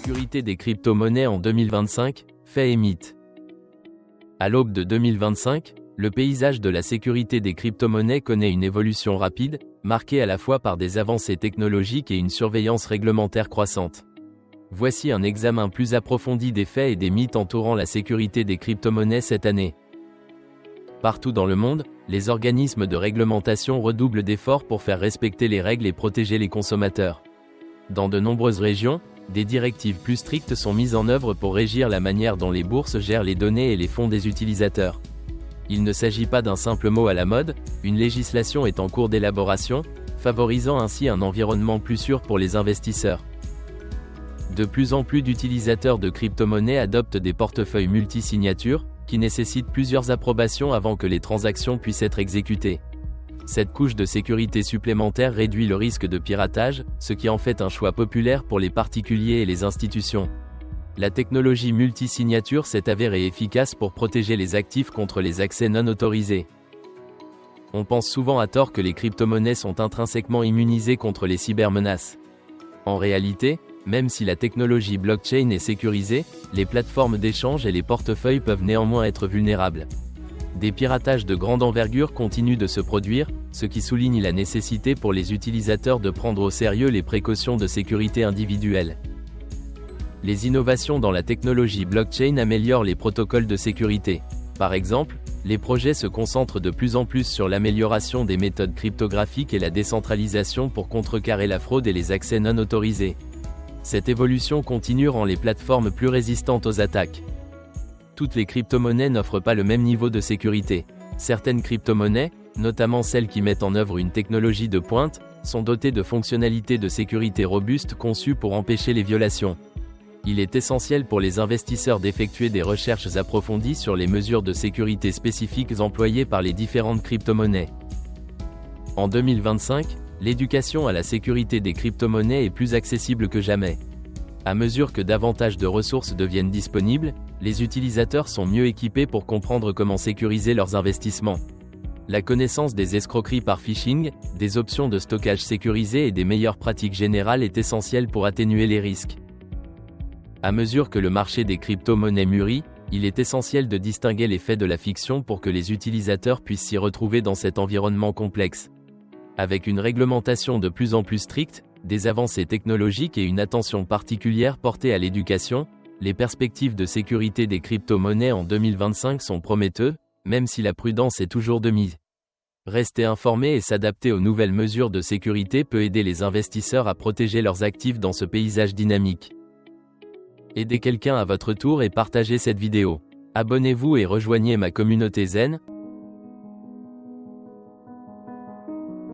sécurité des crypto-monnaies en 2025, faits et mythes. À l'aube de 2025, le paysage de la sécurité des crypto-monnaies connaît une évolution rapide, marquée à la fois par des avancées technologiques et une surveillance réglementaire croissante. Voici un examen plus approfondi des faits et des mythes entourant la sécurité des crypto-monnaies cette année. Partout dans le monde, les organismes de réglementation redoublent d'efforts pour faire respecter les règles et protéger les consommateurs. Dans de nombreuses régions, des directives plus strictes sont mises en œuvre pour régir la manière dont les bourses gèrent les données et les fonds des utilisateurs. Il ne s'agit pas d'un simple mot à la mode, une législation est en cours d'élaboration, favorisant ainsi un environnement plus sûr pour les investisseurs. De plus en plus d'utilisateurs de crypto-monnaies adoptent des portefeuilles multi-signatures, qui nécessitent plusieurs approbations avant que les transactions puissent être exécutées. Cette couche de sécurité supplémentaire réduit le risque de piratage, ce qui en fait un choix populaire pour les particuliers et les institutions. La technologie multi-signature s'est avérée efficace pour protéger les actifs contre les accès non autorisés. On pense souvent à tort que les crypto-monnaies sont intrinsèquement immunisées contre les cybermenaces. En réalité, même si la technologie blockchain est sécurisée, les plateformes d'échange et les portefeuilles peuvent néanmoins être vulnérables. Des piratages de grande envergure continuent de se produire, ce qui souligne la nécessité pour les utilisateurs de prendre au sérieux les précautions de sécurité individuelles. Les innovations dans la technologie blockchain améliorent les protocoles de sécurité. Par exemple, les projets se concentrent de plus en plus sur l'amélioration des méthodes cryptographiques et la décentralisation pour contrecarrer la fraude et les accès non autorisés. Cette évolution continue rend les plateformes plus résistantes aux attaques. Toutes les crypto-monnaies n'offrent pas le même niveau de sécurité. Certaines crypto-monnaies, notamment celles qui mettent en œuvre une technologie de pointe, sont dotées de fonctionnalités de sécurité robustes conçues pour empêcher les violations. Il est essentiel pour les investisseurs d'effectuer des recherches approfondies sur les mesures de sécurité spécifiques employées par les différentes crypto-monnaies. En 2025, l'éducation à la sécurité des crypto-monnaies est plus accessible que jamais. À mesure que davantage de ressources deviennent disponibles, les utilisateurs sont mieux équipés pour comprendre comment sécuriser leurs investissements. La connaissance des escroqueries par phishing, des options de stockage sécurisées et des meilleures pratiques générales est essentielle pour atténuer les risques. À mesure que le marché des crypto-monnaies mûrit, il est essentiel de distinguer les faits de la fiction pour que les utilisateurs puissent s'y retrouver dans cet environnement complexe. Avec une réglementation de plus en plus stricte, des avancées technologiques et une attention particulière portée à l'éducation, les perspectives de sécurité des crypto-monnaies en 2025 sont prometteuses, même si la prudence est toujours de mise. Rester informé et s'adapter aux nouvelles mesures de sécurité peut aider les investisseurs à protéger leurs actifs dans ce paysage dynamique. Aidez quelqu'un à votre tour et partagez cette vidéo. Abonnez-vous et rejoignez ma communauté Zen.